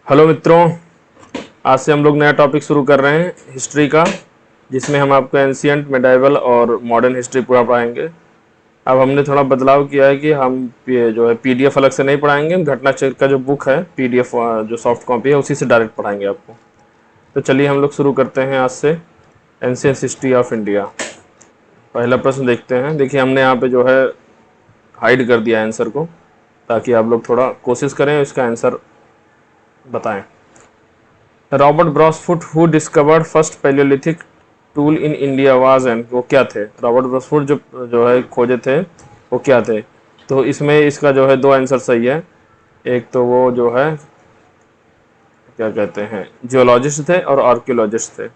Hello मित्रों, आज से हम लोग नया टॉपिक शुरू कर रहे हैं हिस्ट्री का, जिसमें हम आपको एंशियंट, मेडाइवल और मॉडर्न हिस्ट्री पूरा पढ़ाएंगे। अब हमने थोड़ा बदलाव किया है कि हम ये जो है पीडीएफ अलग से नहीं पढ़ाएंगे, घटना चक्र का जो बुक है पीडीएफ जो सॉफ्ट कॉपी है उसी से डायरेक्ट पढ़ाएंगे आपको। तो चलिए हम लोग शुरू करते हैं आज से एंशियंट हिस्ट्री ऑफ इंडिया। पहला प्रश्न देखते हैं। देखिए हमने यहाँ पे जो है हाइड कर दिया आंसर को, ताकि आप लोग थोड़ा कोशिश करें इसका आंसर बताएं। Robert Bruce Foote who discovered first palaeolithic tool in India was and, वो क्या थे? रॉबर्ट ब्रॉसफुट जो जो है खोजे थे वो क्या थे? तो इसमें इसका जो है दो आंसर सही है। एक तो वो जो है क्या कहते हैं, जियोलॉजिस्ट थे और आर्कियोलॉजिस्ट थे।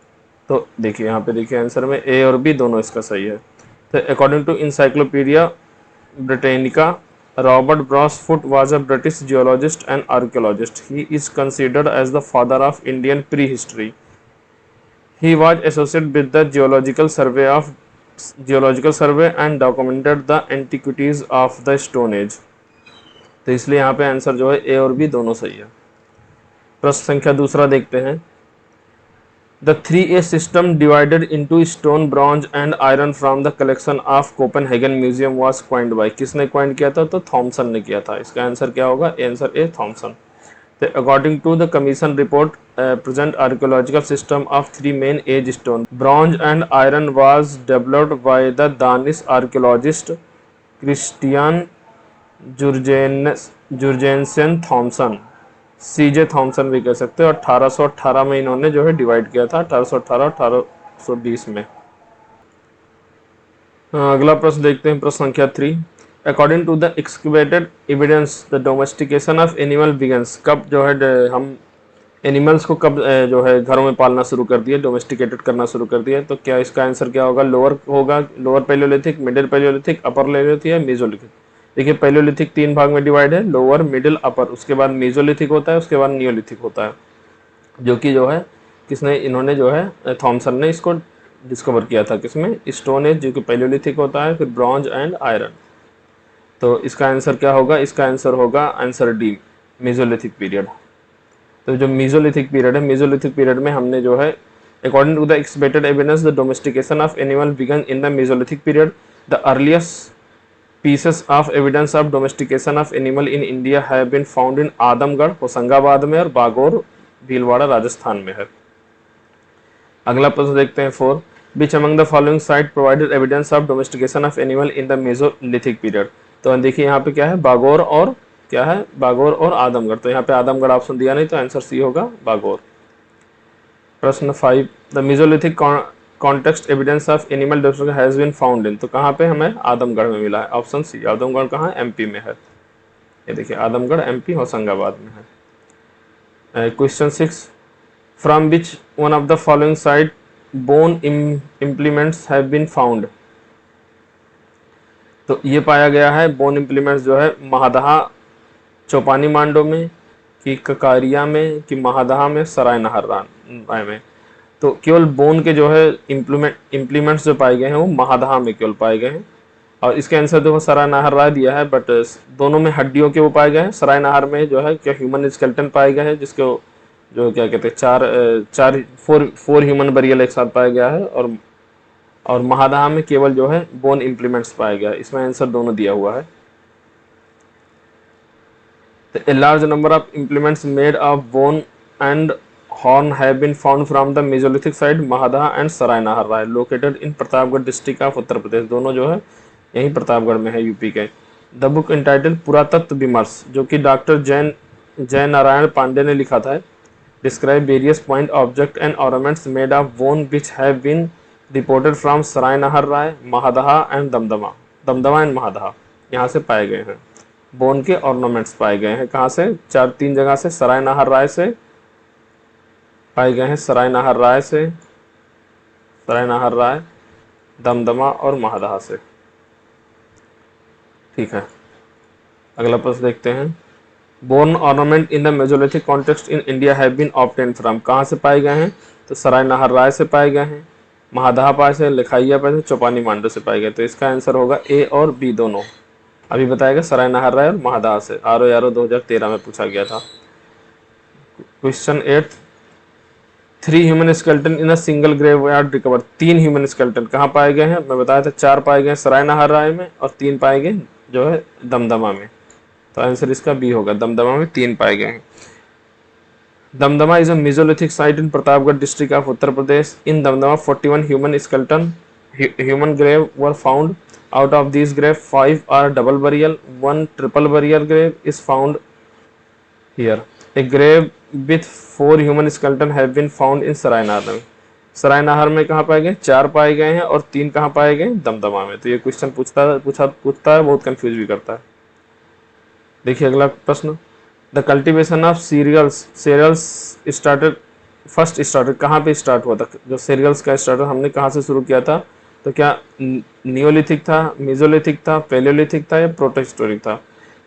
तो देखिए यहाँ पे देखिए आंसर में ए और बी दोनों इसका सही है। तो according to Encyclopaedia Britannica, Robert Brasfoot was a British geologist and archaeologist. He is considered as the father of Indian prehistory. He was associated with the Geological Survey and documented the antiquities of the Stone Age. तो इसलिए यहाँ पे answer जो है ए और B दोनों सही है। प्रश्न संख्या दूसरा देखते हैं। The 3A system divided into stone, bronze and iron from the collection of Copenhagen Museum was coined by, किसने coin किया था? तो थॉमसन ने किया था। इसका आंसर क्या होगा? Answer A Thomsen. तो according to the commission report, present archaeological system of three main age stone, bronze and iron was developed by the Danish archaeologist Christian Jurgensen Thomsen, CJ Thomsen भी कह सकते हैं। और 1818 में इन्होंने जो है डिवाइड किया था, 1818 1820 में। अगला प्रश्न देखते हैं, प्रश्न संख्या 3। According to the excavated evidence the domestication of animal begins, कब जो है हम एनिमल्स को कब जो है घरों में पालना शुरू कर दिए, डोमेस्टिकेटेड करना शुरू कर दिया? तो क्या इसका आंसर क्या होगा? लोअर पैलियोलिथिक, मिडिल पैलियोलिथिक, अपर पैलियोलिथिक या मेसोलिथिक? देखिए पैलियोलिथिक 3 भाग में डिवाइड है, लोअर, मिडिल, अपर। उसके बाद मेसोलिथिक होता है, उसके बाद नियोलिथिक होता है, जो कि जो है किसने, इन्होंने जो है थॉमसन ने इसको डिस्कवर किया था। किसमें? स्टोन एज, जो कि पैलियोलिथिक होता है, फिर ब्रॉन्ज एंड आयरन। तो इसका आंसर क्या होगा? इसका आंसर होगा आंसर डी, मेसोलिथिक पीरियड। तो जो मेसोलिथिक पीरियड है, मेसोलिथिक पीरियड में हमने जो है according to the expected evidence the domestication of animal begin in the Mesolithic period. The earliest pieces of evidence of domestication of animal in India have been found in Adamgarh Hoshangabad में और बागोर भीलवाड़ा राजस्थान में है। अगला प्रश्न देखते हैं 4। Which among the following site provided evidence of domestication of animal in the Mesolithic period? तो देखिए यहाँ पे क्या है, बागोर और क्या है, बागोर और आदमगढ़। तो यहाँ पे आदमगढ़ ऑप्शन दिया नहीं, तो आंसर सी होगा बागोर। प्रश्न 5। The Mesolithic context evidence of animal domestication has been found in, तो कहाँ पे हमें आदमगढ़ में मिला है? Option C. आदमगढ़ कहाँ? एमपी में है। ये देखिए आदमगढ़ एमपी होशंगाबाद में है। Question 6। From which one of the following site bone implements have been found? तो ये पाया गया है बोन इम्प्लीमेंट्स जो है महादहा चौपानी मांडो में, कि ककारिया में, कि महादहा में, सराय नहरराय में? तो केवल बोन के जो है इम्प्लीमेंट्स जो पाए गए हैं वो महादहा में केवल पाए गए हैं। और इसके आंसर देखो सराय नहरराय दिया है, बट दोनों में हड्डियों के वो पाए गए हैं। सराय नहर में जो है क्या ह्यूमन स्केलेटन पाए गए हैं, जिसको जो क्या कहते हैं फोर ह्यूमन बरियल एक साथ पाया गया है। और महादहा में केवल जो है बोन इम्प्लीमेंट्स पाया गया है। इसमें आंसर दोनों दिया हुआ है। A large number of implements made of bone and horn have been found from the Mesolithic site Mahadha and Sarai Nahar located in Pratapgarh district of Uttar Pradesh. दोनों जो है यही प्रतापगढ़ में है, यूपी के। द बुक इंटाइटल पुरातत्व विमर्श, जो कि डॉक्टर जय नारायण पांडे ने लिखा था, describe various point object and ornaments made of bone which have been reported from Sarai Nahar Mahadaha and Damdama and Mahadaha, यहाँ से पाए गए हैं। बोन के ऑर्नामेंट्स पाए गए हैं कहाँ से? 3 जगह से। सराय नहर से पाए गए हैं, सराय नहर, दमदमा और महादहा से। ठीक है, अगला प्रश्न देखते हैं। Bone ornament in the Mesolithic context in India have been obtain from, कहाँ से पाए गए हैं? तो सराय नहर से पाए गए हैं, महादहा पाए से, लिखाइया पाए से, चौपानी मांडो से पाए गए। तो इसका आंसर होगा ए और बी दोनों। अभी बताएगा सराय नहर और महादहा से। RO 2013 में पूछा गया था। Question 8, 3 human skeleton in a single graveyard recover. 3 human skeleton कहाँ पाए गए हैं? मैं बताया था 4 पाए गए सराय नाहरराय में और 3 पाए गए जो है दमदमा में। तो आंसर इसका बी होगा, दमदमा में 3 पाए गए हैं। Damdama is a Mesolithic site in Pratapgarh district of Uttar Pradesh. In Damdama, 41 human grave were found. Out of these graves, 5 are double burial. One triple burial grave is found here. A grave with 4 human skeleton have been found in सरायनाहर। सरायनाहर में कहाँ पाए गए? 4 पाए गए हैं और 3 कहाँ पाए गए? दमदमा में। तो ये क्वेश्चन पूछता है, बहुत कंफ्यूज भी करता है। देखिए अगला प्रश्न, the cultivation of cereals started कहाँ पे स्टार्ट हुआ था? जो सीरियल्स का स्टार्टर हमने कहाँ से शुरू किया था? तो क्या नियोलिथिक था, मेसोलिथिक था, पैलियोलिथिक था या प्रोटोहिस्टोरिक था?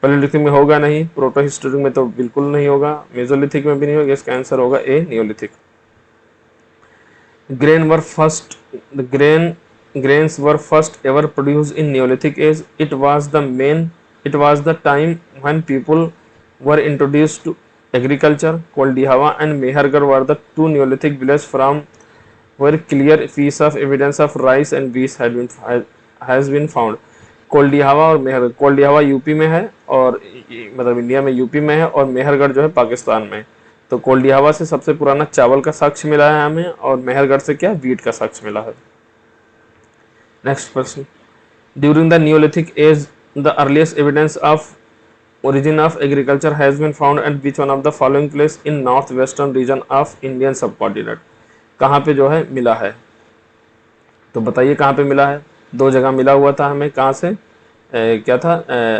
पैलियोलिथिक में होगा नहीं, प्रोटोहिस्टोरिक में तो बिल्कुल नहीं होगा, मेसोलिथिक में भी नहीं होगा। इसका आंसर होगा ए, Neolithic. Grains were first ever produced in Neolithic age. It was the time when people were introduced to agriculture. Koldihava and Mehergarh were the 2 Neolithic villages from where clear piece of evidence of rice and wheat has been found. कोल्डिहावा और Mehrgarh, कोल्डिहावा UP में है और मतलब India में UP में है, और मेहरगढ़ जो है पाकिस्तान में। तो कोल्डिहावा से सबसे पुराना चावल का साक्ष्य मिला है हमें, और मेहरगढ़ से क्या, वीट का साक्ष्य मिला है। नेक्स्ट प्रश्न, during the Neolithic age the earliest evidence of origin of agriculture has been found at which one of the following place in north western region of Indian subcontinent? कहाँ पे जो है मिला है? तो बताइए कहाँ पे मिला है? 2 जगह मिला हुआ था हमें। कहाँ से? क्या था?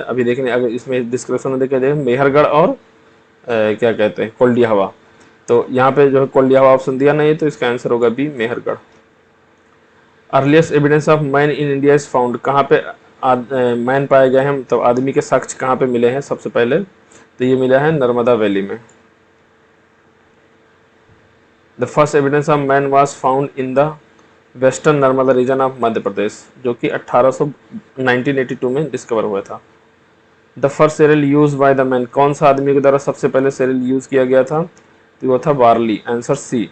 अभी देखने, अगर इसमें डिस्क्रिप्शन में देखें, मेहरगढ़ और क्या कहते हैं, कोल्डिहावा। तो यहाँ पे जो है कोल्डिहावा ऑप्शन दिया नहीं है, तो इसका आंसर होगा B, Mehrgarh. Earliest evidence of man in India is found, कहाँ पे मैन पाए गए हैं? तो आदमी के साक्ष्य कहाँ पे मिले हैं सबसे पहले? तो ये मिला है नर्मदा वैली में। The first evidence of man was found in the western Narmada region of Madhya Pradesh, जो कि 1982 में डिस्कवर हुआ था। The first cereal use by the man, कौन सा आदमी के द्वारा सबसे पहले सेरियल यूज किया गया था? तो वो था बार्ली, आंसर सी,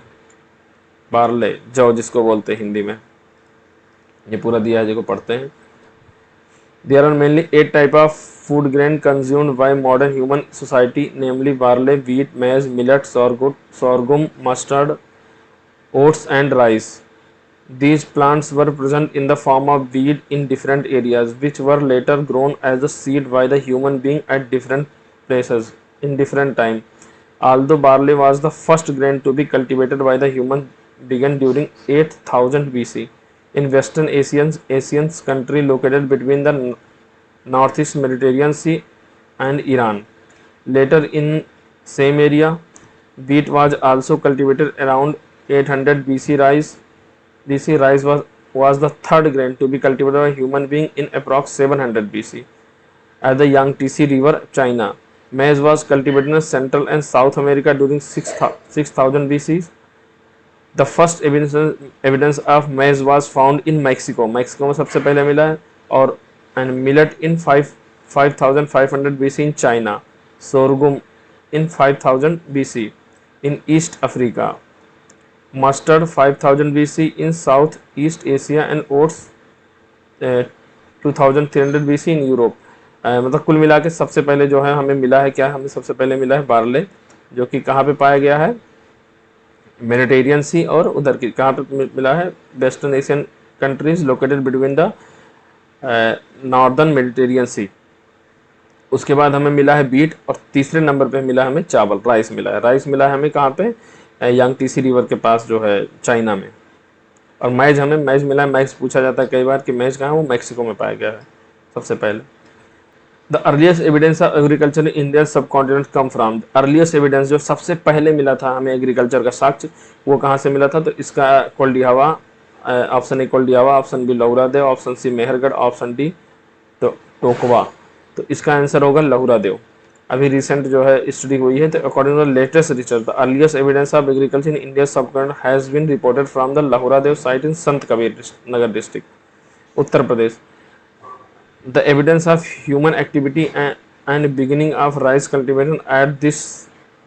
बार्ले, जौ जिसको बोलते हैं हिंदी में। ये पूरा दिया है, जिसको पढ़ते हैं। There are mainly 8 type of food grain consumed by modern human society, namely barley, wheat, maize, millet, sorghum, mustard, oats and rice. These plants were present in the form of weed in different areas, which were later grown as a seed by the human being at different places in different time. Although barley was the first grain to be cultivated by the human began during 8000 BC. In Western Asian country located between the Northeast Mediterranean Sea and Iran. Later in same area, wheat was also cultivated around 800 BC. Rice was the third grain to be cultivated by human being in approx 700 BC at the Yangtze River, China. Maize was cultivated in Central and South America during 6000 BC. The first evidence of maize was found in Mexico, Mexico में सबसे पहले मिला है। और and millet in 5500 BC in China, sorghum in 5000 BC in East Africa, mustard 5000 BC in South East Asia and oats 2300 BC in Europe. मतलब कुल मिला के सबसे पहले जो है हमें मिला है क्या? हमें सबसे पहले मिला है बार्ले, जो कि कहाँ पे पाया गया है? मेडिटेरियन सी, और उधर की कहाँ पे मिला है? Western Asian countries located between the northern Mediterranean sea. उसके बाद हमें मिला है बीट, और तीसरे नंबर पे मिला हमें चावल, राइस मिला है। राइस मिला है हमें कहाँ पे? यांगटीसी रिवर के पास जो है चाइना में। और मैज मिला है। मैज पूछा जाता है कई बार कि मैज कहाँ है? वो मैक्सिको में पाया गया है सबसे पहले। The earliest evidence of agriculture in Indian sub continent come from, earliest evidence जो सबसे पहले मिला था हमें एग्रीकल्चर का साक्ष्य, वो कहाँ से मिला था? तो इसका Koldihwa, option A Koldihwa, option B Lahuradewa, option C Mehrgarh, option D तो टोकवा। तो इसका आंसर होगा लहुरा देव। अभी रिसेंट जो है स्टडी हुई है, तो according to latest research the earliest evidence of agriculture in India sub continent has been reported from the Lahuradewa site in Sant Kabir Nagar district, Uttar Pradesh. The evidence of human activity and beginning of rice cultivation at this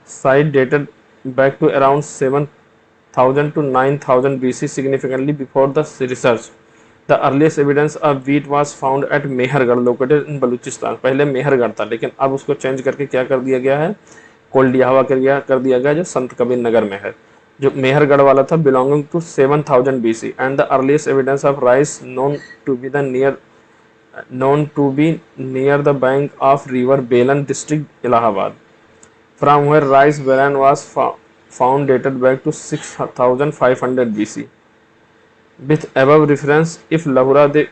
site dated back to around 7,000 to 9,000 BC, significantly before the research. The earliest evidence of wheat was found at Mehrgarh located in Balochistan. पहले मेहरगढ़ था, लेकिन अब उसको change करके क्या कर दिया गया है, कोल्डियावा कर दिया गया, जो संत कबीर नगर में है। जो मेहरगढ़ वाला था belonging to 7,000 BC, and the earliest evidence of rice known to be near the bank of river Belan, district Allahabad, from where rice bran was found dated back to 6,500 BC. With above reference, if Lahura De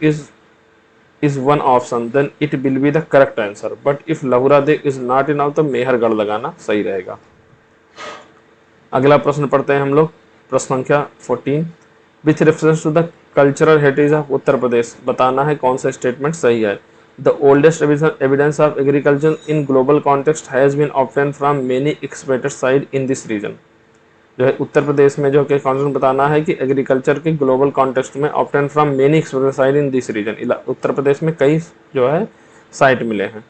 is one option, then it will be the correct answer. But if Lahura De is not enough, तो मेहरगढ़ लगाना सही रहेगा। अगला प्रश्न पढ़ते हैं हम लोग, प्रश्न संख्या 14। With reference to the cultural heritage of Uttar Pradesh, बताना है कौन सा स्टेटमेंट सही है। The oldest evidence of agriculture in global context has been obtained from many exploited site in this region. जो है उत्तर प्रदेश में जो कि कॉन्टेक्स्ट बताना है कि एग्रीकल्चर के ग्लोबल कॉन्टेक्स्ट में obtained from many exploited site in this region. Uttar Pradesh में कई जो है साइट मिले हैं।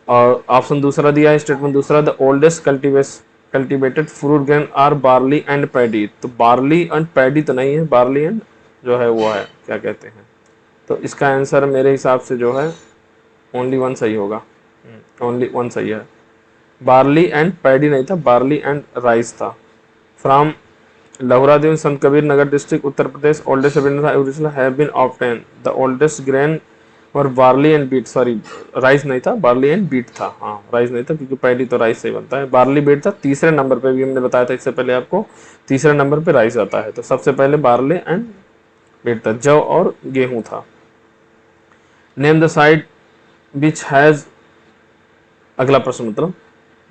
और ऑप्शन दूसरा दिया है, स्टेटमेंट दूसरा, the oldest cultivated fruit grain are barley and paddy. तो बार्ली एंड पैडी तो नहीं है, बार्ली एंड जो है वो है क्या कहते हैं। तो इसका आंसर मेरे हिसाब से जो है ओनली वन सही होगा, ओनली वन सही है। बार्ली एंड पैडी नहीं था, बार्ली एंड राइस था। From Lahuradewa, Sant Kabir Nagar district, Uttar Pradesh, oldest evidence have been obtained. The oldest grain और barley and wheat, sorry rice नहीं था, बार्ली एंड बीट था। हाँ राइस नहीं था, क्योंकि पैडी तो राइस से ही बनता है। बार्ली बीट था। तीसरे नंबर पे भी हमने बताया था इससे पहले आपको, तीसरे नंबर पे राइस आता है। तो सबसे पहले बार्ली एंड बीट था, जौ और गेहूं था। Name the site which has, अगला प्रश्न मतलब,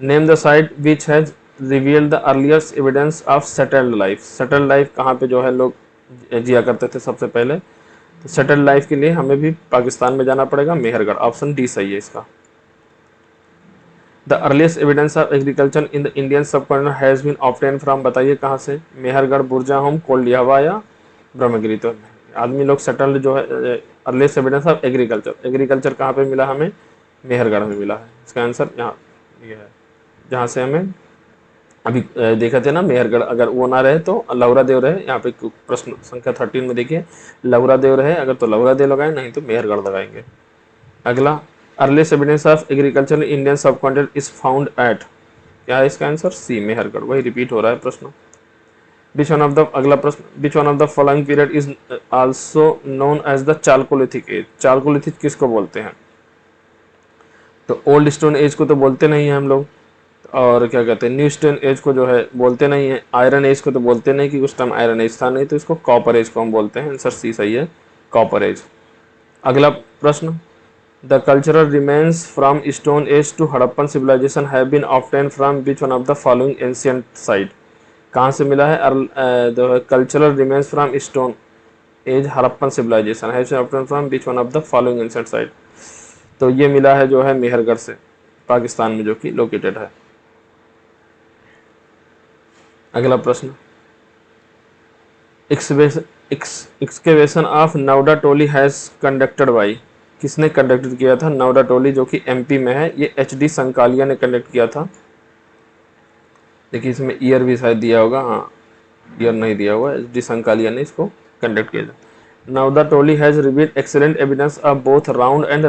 name the site which has revealed the earliest evidence of settled life. Settled life कहाँ पे जो है लोग जिया करते थे सबसे पहले। तो सेटल्ड लाइफ के लिए हमें भी पाकिस्तान में जाना पड़ेगा, मेहरगढ़, ऑप्शन डी सही है इसका। The earliest evidence of agriculture in the Indian subcontinent has been obtain from, बताइए कहाँ से, मेहरगढ़, बुरजाहोम, कोल्डियावा या ब्रह्मगिरी। तो आदमी लोग सेटल्ड जो है earliest evidence of agriculture, agriculture कहाँ पे मिला हमें, मेहरगढ़ में मिला है। इसका आंसर यहाँ ये है, जहाँ से हमें अभी देखा थे ना मेहरगढ़, अगर वो ना रहे तो लहुरा देव रहे। यहाँ पे प्रश्न संख्या 13 में देखिए लहुरा देव रहे, अगर तो लहुरा देव लगाए, नहीं तो मेहरगढ़ लगाएंगे। अगला, earliest evidence of agriculture Indian subcontinent is found at, क्या है इसका आंसर, सी मेहरगढ़। वही रिपीट हो रहा है प्रश्न। विच वन ऑफ द, अगला प्रश्न, which one of the following period is also known as the Chalcolithic age. Chalcolithic किसको बोलते हैं, तो ओल्ड स्टोन एज को तो बोलते नहीं है हम लोग, और क्या कहते हैं न्यू स्टोन एज को जो है बोलते नहीं है, आयरन एज को तो बोलते नहीं कि उस टाइम आयरन एज था नहीं, तो इसको कॉपर एज को हम बोलते हैं। आंसर सी सही है, कॉपर एज। अगला प्रश्न, the cultural remains from stone age to Harappan civilisation have been obtain from which one of the following ancient site. कहाँ से मिला है, the cultural remains from stone age Harappan civilisation have been obtain from which one of the following ancient site. तो ये मिला है जो है मेहरगढ़ से, पाकिस्तान में जो कि लोकेटेड है। अगला प्रश्न, excavation of Navdatoli has conducted by, किसने कंडक्टेड किया था नौडा टोली, जो कि एमपी में है। ये एचडी संकालिया ने कंडक्ट किया था। देखिए इसमें ईयर भी शायद दिया होगा, हाँ ईयर नहीं दिया हुआ, एचडी संकालिया ने इसको कंडक्ट किया था। Navdatoli has revealed excellent evidence of both round and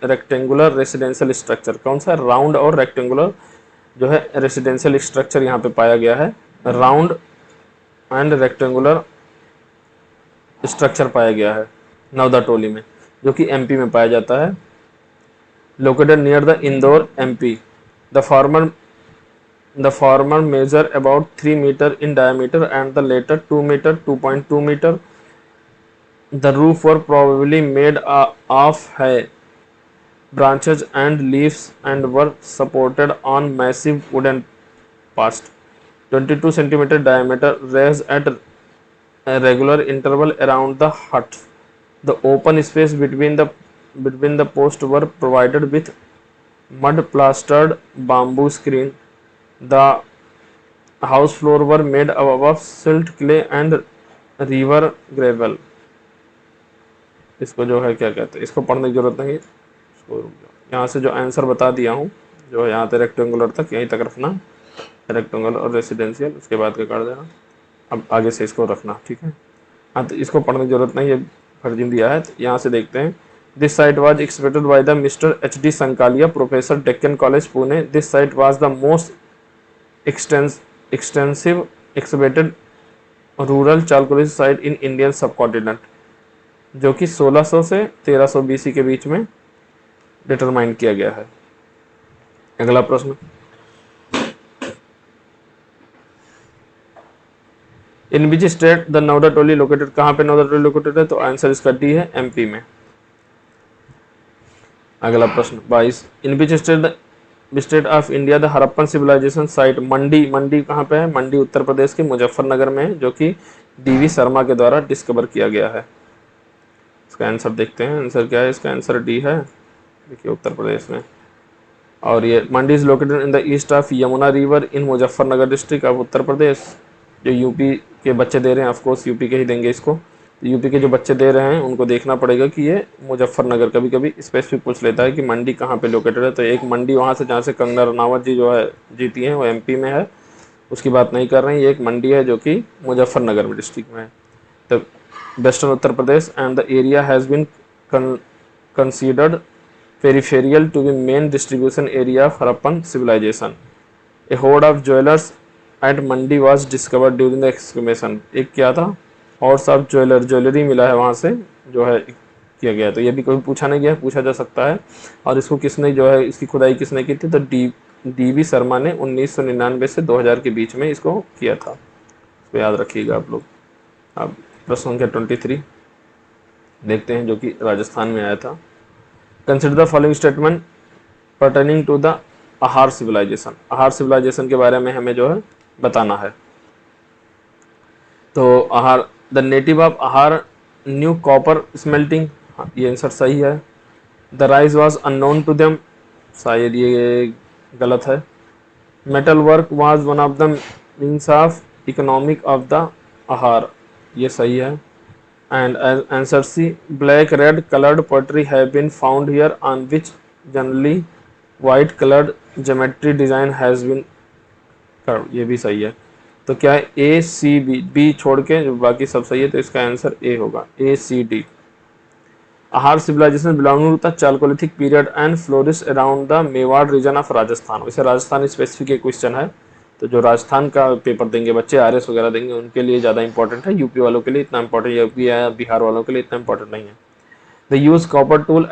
rectangular residential structure. कौन सा, राउंड और रेक्टेंगुलर जो है रेसिडेंशियल स्ट्रक्चर यहाँ पे पाया गया है। राउंड एंड रेक्टेंगुलर स्ट्रक्चर पाया गया है नौदा टोली में, जो कि एमपी में पाया जाता है। Located near the Indore MP. The former measure about 3 meter in diameter and the later 2 meter 2.2 meter. The roof were probably made of hay, branches and leaves and were supported on massive wooden posts. 22 centimeter diameter, raised at a regular interval around the hut. The open space between the posts were provided with mud plastered bamboo screen. The house floor were made of silt clay and river gravel. इसको जो है क्या कहते हैं, इसको पढ़ने की जरूरत नहीं, इसको यहाँ से जो आंसर बता दिया हूँ, जो यहाँ से रेक्टेंगुलर तक यहीं तक रखना, रेक्टेंगल और रेसिडेंशियल, उसके बाद का काट देना। अब आगे से इसको रखना, ठीक है। हाँ, तो इसको पढ़ने की जरूरत नहीं, ये फर्जी दिया है। तो यहाँ से देखते हैं, this site was expected by the mister H D. Sankalia, professor, Deccan college Pune. This site was the most extensive excavated rural chalcolithic site in Indian sub continent, जो कि 1600 से 1300 BC के बीच में डिटरमाइन किया गया है। अगला प्रश्न, in which state the Navdatoli located, कहाँ पे नौदा टोली लोकेटेड है? तो आंसर इसका डी है, MP में। अगला प्रश्न 22, in which state of India the Harappan civilisation site, Mandi, Mandi कहाँ पे है? मंडी उत्तर प्रदेश के मुजफ्फरनगर में है, जो कि DV शर्मा के द्वारा डिस्कवर किया गया है। इसका आंसर देखते हैं, आंसर क्या है? इसका आंसर डी है, देखिए उत्तर प्रदेश में। और ये Mandi is located in the east of Yamuna river in Muzaffarnagar district of Uttar Pradesh. जो यूपी के बच्चे दे रहे हैं, ऑफकोर्स यूपी के ही देंगे इसको। तो यूपी के जो बच्चे दे रहे हैं उनको देखना पड़ेगा कि ये मुजफ्फरनगर, कभी कभी स्पेसिफिक पूछ लेता है कि मंडी कहाँ पे लोकेटेड है। तो एक मंडी वहाँ से जहाँ से कंगना रनावत जी जो है जीती हैं, वो MP में है, उसकी बात नहीं कर रहे हैं। ये एक मंडी है जो कि मुजफ्फरनगर में डिस्ट्रिक्ट में है। तो western Uttar Pradesh and the area has been considered peripheral to the main distribution area of Harappan civilization. A hoard of jewelers at Mandi was discovered during the excavation. एक क्या था? hordes of ज्वेलरी मिला है वहाँ से, जो है किया गया। तो ये भी कभी पूछा नहीं गया, पूछा जा सकता है। और इसको किसने जो है, इसकी खुदाई किसने की थी? तो DV शर्मा ने 1999 से 2000 के बीच में इसको किया था। इसको याद रखिएगा आप लोग। अब प्रश्न संख्या 23 देखते हैं, जो कि राजस्थान में आया था। Consider the following statement pertaining to the Ahar civilisation. Ahar civilisation के बारे में हमें जो है बताना है। तो Ahar, the native of Ahar new copper smelting, ये आंसर सही है। The rice was unknown to them, शायद ये गलत है। Metal work was one of the means of economic of the Ahar, ये सही है। And as answer C, black red colored pottery have been found here on which generally white colored geometry design has been carved, ये भी सही है। तो क्या है? A C B छोड़ के जो बाकी सब सही है, तो इसका आंसर A होगा, A C D। Ahar civilisation belonging to the chalcolithic period and flourish around the Mewar region of Rajasthan. वैसे राजस्थान स्पेसिफिक एक क्वेश्चन है, तो जो राजस्थान का पेपर देंगे बच्चे, RS वगैरह देंगे, उनके लिए ज़्यादा इंपॉर्टेंट है। यूपी वालों के लिए इतना इंपॉर्टेंट, यूपी या बिहार वालों के लिए इतना इंपॉर्टेंट नहीं है। The use copper tool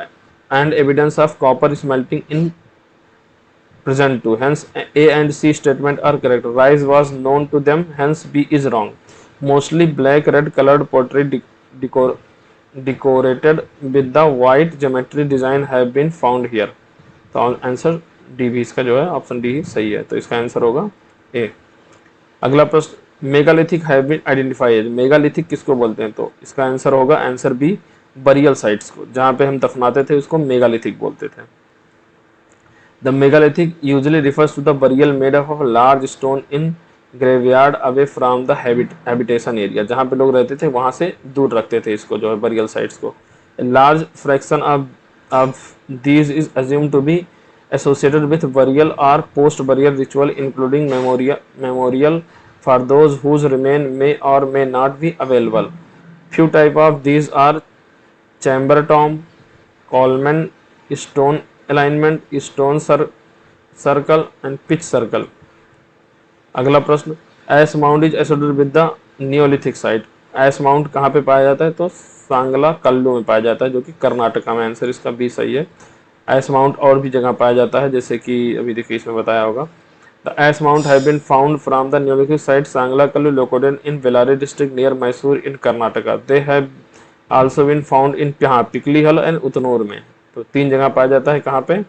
and evidence of copper smelting in present too, hence A and C statement are correct. Rice was known to them, hence B is wrong. Mostly black red coloured pottery decorated with the white geometry design have been found here। तो answer D भी इसका जो है option D ही सही है, तो इसका answer होगा A। अगला प्रश्न, megalithic have been identified. Megalithic किसको बोलते हैं? तो इसका आंसर होगा आंसर बी, बरियल साइट्स को, जहाँ पे हम दफनाते थे उसको मेगालिथिक बोलते थे। The megalithic usually refers to the burial made of large stone in graveyard away from the habitation area, जहाँ पे लोग रहते थे वहाँ से दूर रखते थे इसको, जो है बरियल साइट्स को। Large fraction of these is assumed to be associated with burial or post-burial ritual, including memorial for those whose remain may or may not be available. Few type of these are chamber tomb, Coleman stone alignment, stone circle and pitch circle. अगला प्रश्न, S mount is associated with the Neolithic site. S mount कहाँ पे पाया जाता है? तो सांगला कल्लू में पाया जाता है, जो कि कर्नाटका में। आंसर इसका बी सही है। एस माउंट और भी जगह पाया जाता है, जैसे कि अभी देखिए इसमें बताया होगा। The ash mound have been found from the neolithic site Sanganakallu located in Bellary district near Mysore in Karnataka. They have also been found in Piklihal and Utnur में। तो 3 जगह पाया जाता है, कहाँ पे?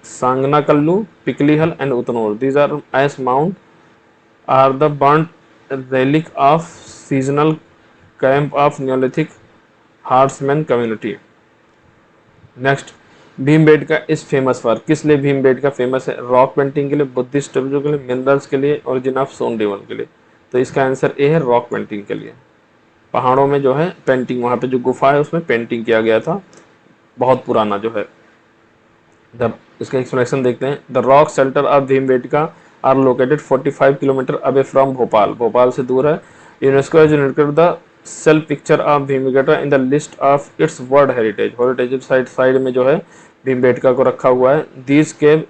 सांगना Kullu, Piklihal and Utnur. These are ash mound are the burnt relic of seasonal camp of neolithic horseman community. Next, Bhimbetka is famous for, किस लिए भीमबेटका फेमस है? रॉक पेंटिंग के लिए, बुद्धिस्ट स्टैचू के लिए, मिनरल्स के लिए, ओरिजिन ऑफ सोन डेवन के लिए। तो इसका आंसर ए है, रॉक पेंटिंग के लिए। पहाड़ों में जो है पेंटिंग, वहाँ पे जो गुफा है उसमें पेंटिंग किया गया था, बहुत पुराना जो है। इसका एक्सप्लेनेशन देखते हैं। The rock shelter of Bhimbetka are located 45 kilometre away from Bhopal, Bhopal से दूर है। UNESCO has united the self picture of Bhimbetka in the list of its world heritage, heritage site में जो है भीमबेटका को रखा हुआ है। These cave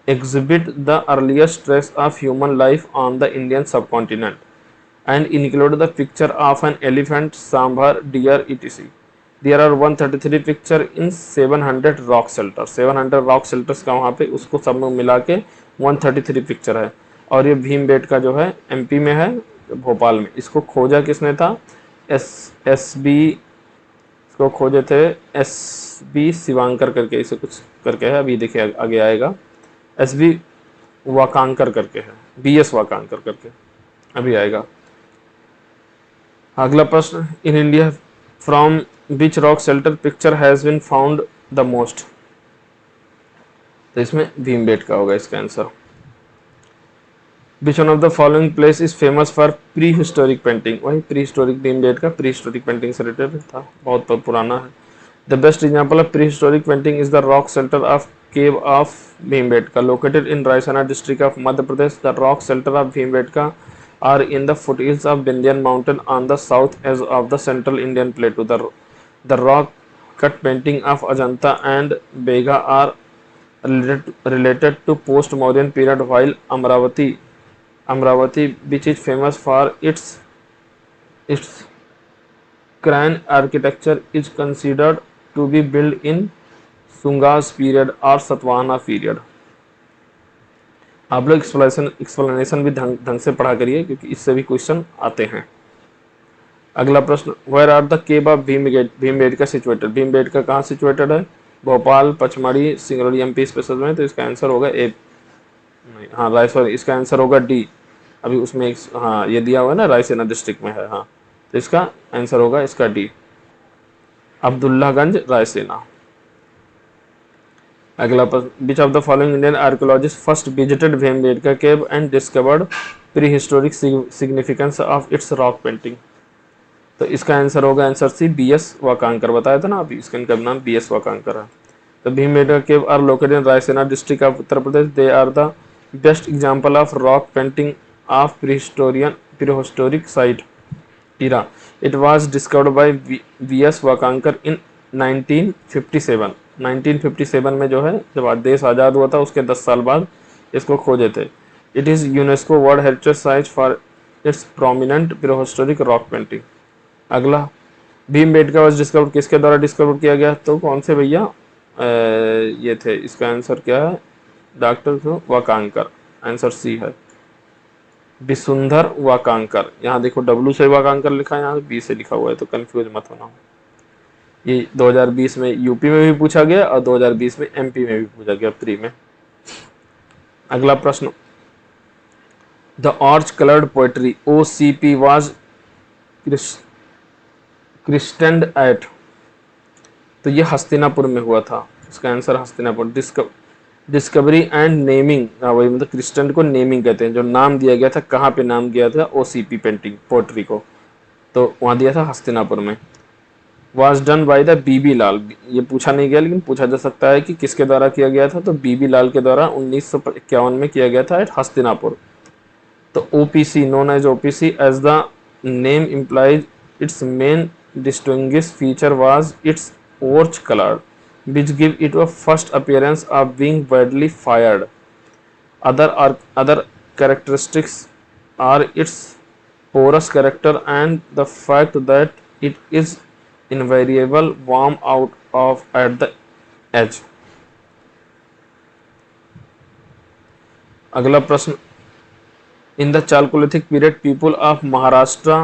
exhibit the earliest trace of human life on the Indian subcontinent and include the picture of an elephant, sambar, deer, etc. There are 133 picture in 700 rock shelters. 700 rock shelters का वहाँ पे उसको सब में मिला के 133 picture है। और ये भीमबेटका जो है एमपी में है, भोपाल में। इसको खोजा किसने था? एस बी, इसको खोजे थे एस बी शिवांकर करके, इसे कुछ करके है, अभी देखिए आगे आएगा। एस बी वाकांकर करके है, बी एस वाकांकर करके, अभी आएगा। अगला प्रश्न, in India from which rock shelter picture has been found the most? तो इसमें भीमबेटका होगा इसका answer. Which one of the following place is famous for pre historic painting? वही pre historic, Bhimbetka pre historic painting से रिलेटेड था, बहुत पुराना है। The best example of pre historic painting is the rock shelter of cave of Bhimbetka located in Raisana district of Madhya Pradesh. The rock shelter of Bhimbetka are in the foothills of Vindhyan mountain on the south edge of the central Indian plateau. The rock cut painting of Ajanta and Begha are related to post-Mauryan period, while Amravati, which is famous for its crane architecture, is considered to be built in Sungas period और Satavahana period. आप लोग explanation भी ढंग से पढ़ा करिए, क्योंकि इससे भी क्वेश्चन आते हैं। अगला प्रश्न, where are the cave of Bhimbetka situated? Bhimbetka कहाँ सिचुएटेड है? भोपाल, पचमढ़ी, सिंगरौली एमपी स्पेशल में। तो इसका आंसर होगा ए, नहीं हाँ राय, सॉरी, इसका आंसर होगा डी। अभी उसमें एक हाँ ये दिया हुआ है ना, रायसेना डिस्ट्रिक्ट में है, हाँ, तो इसका आंसर होगा इसका डी, अब्दुल्लागंज, रायसेना। अगला प्रश्न, विच of the following Indian archaeologist first visited Bhimbetka cave and discovered pre historic significance of its rock painting? तो इसका आंसर होगा आंसर सी, बी एस वाकांकर। बताया था ना अभी, इसका इनका नाम बी एस वाकांकर है। तो Bhimbetka cave are located in Raisena district of Uttar Pradesh. They are the best example of rock painting of prehistoric site era. It was discovered by V.S. Wakankar in 1957। 1957 में जो है, जब देश आज़ाद हुआ था उसके 10 साल बाद इसको खोजे थे। It is UNESCO world heritage site for its prominent prehistoric rock painting. अगला, भीमबेटका वॉज डिस्कवर्ड किसके द्वारा डिस्कवर किया गया? तो कौन से भैया ये थे, इसका आंसर क्या है? डॉक्टर वाकांकर, आंसर सी है, विसुंधर वाकांकर। यहाँ देखो डब्ल्यू से वाकांकर लिखा है, यहाँ बी से लिखा हुआ है, तो कंफ्यूज मत होना। ये 2020 में यूपी में भी पूछा गया और 2020 में एमपी में भी पूछा गया प्री में। अगला प्रश्न, द ऑर्च coloured pottery OCP was christened at? तो ये हस्तिनापुर में हुआ था, इसका आंसर हस्तिनापुर। डिस्कवरी एंड नेमिंग, वही मतलब क्रिस्टेंड को नेमिंग कहते हैं, जो नाम दिया गया था, कहाँ पे नाम दिया था OCP पेंटिंग पोएट्री को, तो वहाँ दिया था हस्तिनापुर में। Was done by the BB लाल, ये पूछा नहीं गया लेकिन पूछा जा सकता है कि किसके द्वारा किया गया था, तो BB लाल के द्वारा 1951 में किया गया था एट हस्तिनापुर। तो OPC, known as OPC as the name implies, its main distinguish feature was its ओर्च colour which give it a first appearance of being widely fired. Other characteristics are its porous character and the fact that it is invariable warm out of at the edge. अगला प्रश्न, in the Chalcolithic period people of Maharashtra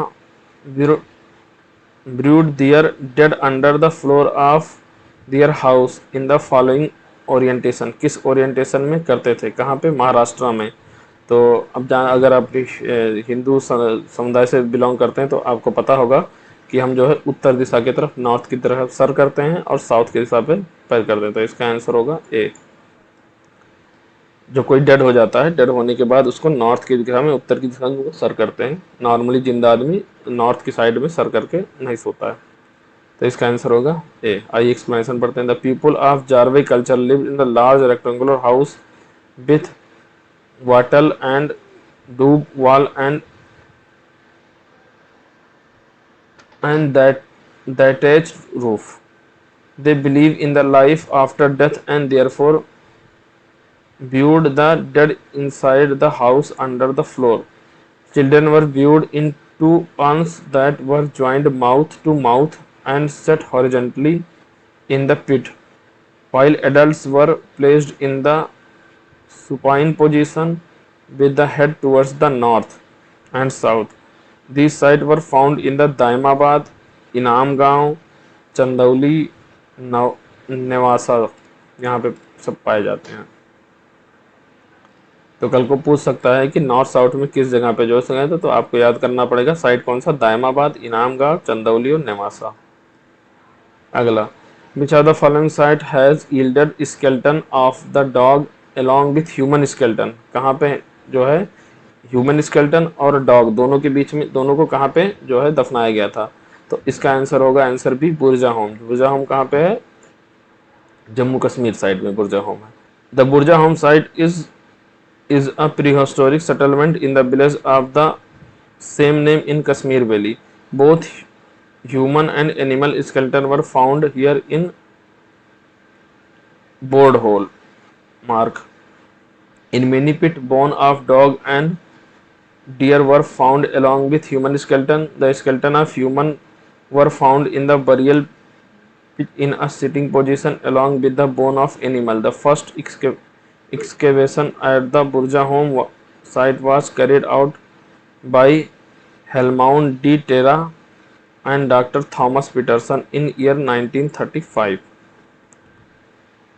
brewed their dead under the floor of their house in the following orientation? किस orientation में करते थे, कहाँ पे? महाराष्ट्र में। तो अब अगर आप हिंदू समुदाय से बिलोंग करते हैं तो आपको पता होगा कि हम जो है उत्तर दिशा की तरफ, नॉर्थ की तरफ सर करते हैं और साउथ की दिशा पे पैर करते हैं। तो इसका आंसर होगा ए। जो कोई डेड हो जाता है, डेड होने के बाद उसको नॉर्थ की दिशा में, उत्तर की दिशा में सर करते हैं। नॉर्मली जिंदा आदमी नॉर्थ की साइड में सर करके नहीं सोता है, तो इसका आंसर होगा ए। आइए एक्सप्लेनेशन पढ़ते हैं। The people of Jorwe culture live in the large rectangular house with wattle and doob wall and that thatched roof. They believe in the life after death and therefore viewed the dead inside the house under the floor. Children were viewed in two urns that were joined mouth to mouth and set horizontally in the pit, while adults were placed in the supine position with the head towards the north and south. These sites were found in the Daimabad, Inamgaon, Chandoli, Nevasa, यहाँ पे सब पाए जाते हैं। तो कल को पूछ सकता है कि नॉर्थ साउथ में किस जगह पे जो गए तो आपको याद करना पड़ेगा साइट कौन सा, दायमाबाद, इनामगांव, चंदौली और नेवासा। अगला, which are the following site has yielded skeleton of the dog along with human skeleton. कहाँ पे जो है ह्यूमन स्केलेटन और डॉग दोनों के बीच में, दोनों को कहाँ पे जो है दफनाया गया था? तो इसका आंसर होगा, आंसर बी, बुरजा होम। बुरजा होम कहाँ पे है? जम्मू कश्मीर साइड में बुरजा होम है। द बुरजा home site is a prehistoric settlement in the village of the same name in Kashmir Valley. Both human and animal skeleton were found here in board hole mark. In many pit, bone of dog and deer were found along with human skeleton. The skeleton of human were found in the burial pit in a sitting position along with the bone of animal. The first excavation at the Burja home site was carried out by Helmont D. Terra and Dr. Thomas Peterson in year 1935।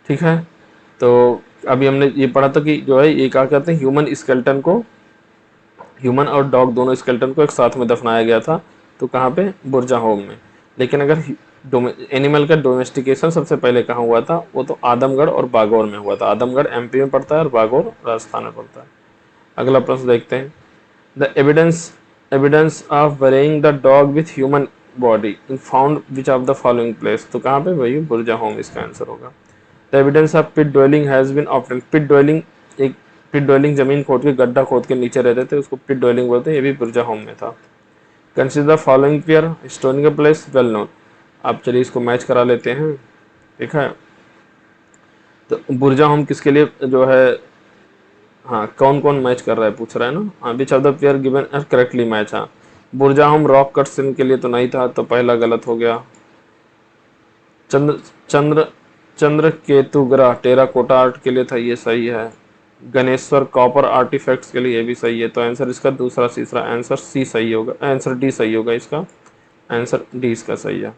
ठीक है, तो अभी हमने ये पढ़ा था कि जो है ये क्या कहते हैं, ह्यूमन स्केलेटन को, ह्यूमन और डॉग दोनों स्केलेटन को एक साथ में दफनाया गया था। तो कहाँ पे? बुरजा होम में। लेकिन अगर एनिमल का डोमेस्टिकेशन सबसे पहले कहाँ हुआ था? वो तो आदमगढ़ और बागौर में हुआ था। आदमगढ़ एमपी में पड़ता है और बागौर राजस्थान में पड़ता है। अगला प्रश्न देखते हैं। The evidence of burying the dog with human body in found which of the following place. तो कहाँ पे? वही बुरजा होम इसका आंसर होगा। The evidence of pit dwelling has been obtain. Pit dwelling, एक पिट ड्वेलिंग जमीन खोद के गड्ढा खोद के नीचे रहते थे, उसको पिट ड्वेलिंग बोलते हैं। ये भी बुरजा होम में था। Consider the following pair historical place well known. आप चलिए इसको मैच करा लेते हैं। ठीक है, तो बुरजा होम किसके लिए जो है, हाँ कौन कौन मैच कर रहा है पूछ रहा है ना। हाँ, which of the pair given as correctly match. हाँ, बुरजा होम रॉक कट सीन के लिए तो नहीं था, तो पहला गलत हो गया। चंद्र चंद्र चंद्र केतुग्रह टेराकोटा आर्ट के लिए था, ये सही है। गणेश्वर कॉपर आर्टिफैक्ट्स के लिए, ये भी सही है। तो आंसर इसका दूसरा तीसरा आंसर सी सही होगा, आंसर डी सही होगा इसका, आंसर डी इसका सही है।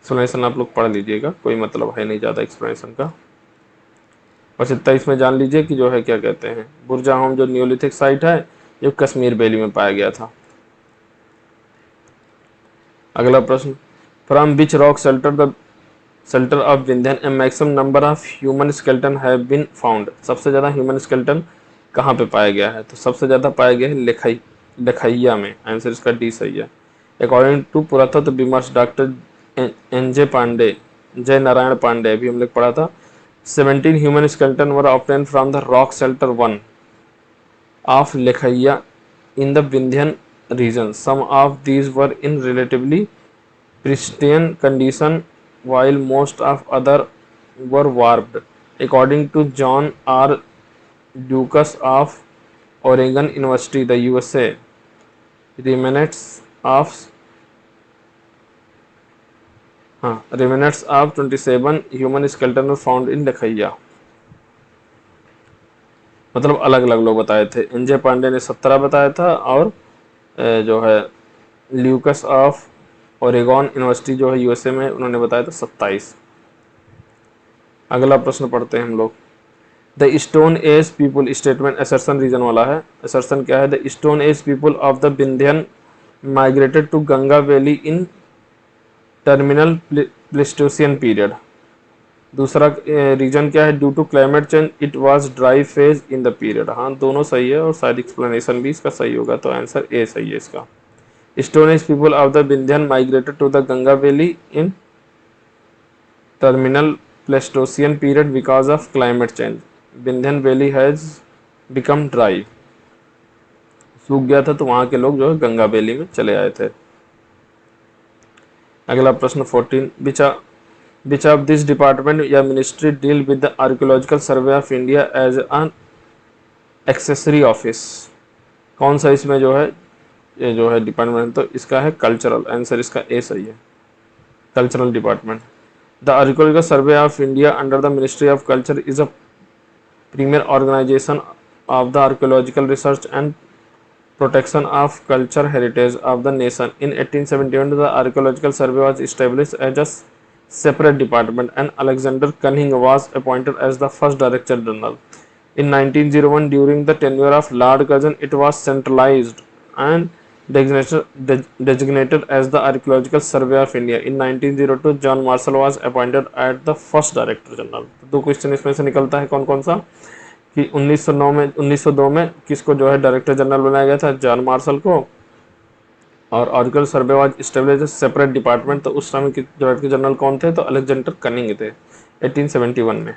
एक्सप्लेनेशन आप लोग पढ़ लीजिएगा, कोई मतलब है नहीं ज़्यादा एक्सप्लेनेशन का, बस इतना इसमें जान लीजिए कि जो है क्या कहते हैं, बुरजा होम जो न्यूलिथिक साइट है जो कश्मीर वैली में पाया गया था। अगला प्रश्न, from which rock shelter of Vindhyan a maximum number of human skeleton have been found. सबसे ज़्यादा ह्यूमन स्केलेटन कहाँ पे पाया गया है? तो सबसे ज़्यादा पाया गया है लखैया में, आंसर इसका डी सही है। अकॉर्डिंग टू पुरातत्व विमर्श डॉक्टर एन.जे. पांडे, जय नारायण पांडे, अभी हम लोग पढ़ा था, 17 human skeleton were obtained from the rock shelter 1 of Lekhahia in the Vindhyan region. Some of these were in relatively pristine condition while most of others were warped. According to John R. Dukas of Oregon University, the USA, remnants of 27 human skeletons were found in लखैया। मतलब अलग अलग लोग बताए थे। एन.जे. पांडे ने 17 बताया था और जो है ल्यूकस ऑफ ओरेगॉन यूनिवर्सिटी जो है यूएसए में, उन्होंने बताया था 27। अगला प्रश्न पढ़ते हैं हम लोग। The stone age people statement assertion reason वाला है। असर्शन क्या है? The stone age people of the Vindhyan migrated to Ganga valley in terminal प्लेस्टोसियन period. दूसरा रीजन क्या है? Due to climate change it was dry phase in the period. हाँ, दोनों सही है और शायद एक्सप्लेनेशन भी इसका सही होगा, तो आंसर ए सही है इसका। Stone age people of the Vindhyan migrated to the Ganga valley in terminal प्लेस्टोसियन period because of climate change. Vindhyan valley has become dry, सूख गया था तो वहाँ के लोग जो है गंगा वैली में चले आए थे। अगला प्रश्न 14, विच ऑफ दिस डिपार्टमेंट या ministry deal with the archaeological survey of India as an accessory office. कौन सा इसमें जो है ये जो है डिपार्टमेंट, तो इसका है कल्चरल, आंसर इसका ए सही है, cultural department. The archaeological survey of India under the ministry of culture is a premier organisation of the archaeological research and protection of cultural heritage of the nation. In 1871, the Archaeological Survey was established as a separate department, and Alexander Cunningham was appointed as the first Director General. In 1901, during the tenure of Lord Curzon, it was centralized and designated as the Archaeological Survey of India. In 1902, John Marshall was appointed as the first Director General. दो question इसमें से निकलता है कौन कौन सा कि 1902 में किसको जो है डायरेक्टर जनरल बनाया गया था, जॉन मार्शल को, और archaeological survey was established separate department, तो उस समय के डायरेक्टर जनरल कौन थे, तो अलेक्जेंडर कनिंग थे 1871 में।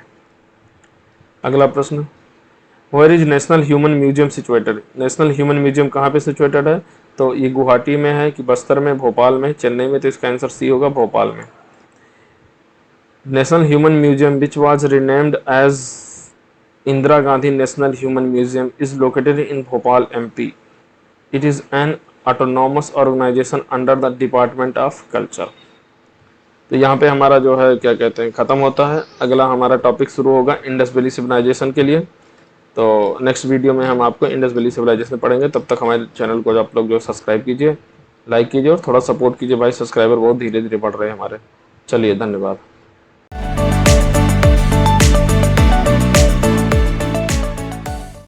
अगला प्रश्न, where is national human museum situated. National human museum कहाँ पे सिचुएटेड है, तो ये गुवाहाटी में है कि बस्तर में, भोपाल में, चेन्नई में, तो इसका आंसर सी होगा, भोपाल में। National human museum which was renamed as Indira Gandhi National Human Museum is located in Bhopal, MP. It is an autonomous organization under the Department of Culture. तो यहाँ पे हमारा जो है क्या कहते हैं ख़त्म होता है। अगला हमारा टॉपिक शुरू होगा इंडस वैली सिविलाइजेशन के लिए। तो नेक्स्ट वीडियो में हम आपको इंडस वैली सिविलाइजेशन पढ़ेंगे। तब तक हमारे चैनल को आप लोग जो सब्सक्राइब कीजिए, लाइक कीजिए और थोड़ा सपोर्ट कीजिए भाई, सब्सक्राइबर बहुत धीरे धीरे बढ़ रहे हैं हमारे। चलिए, धन्यवाद।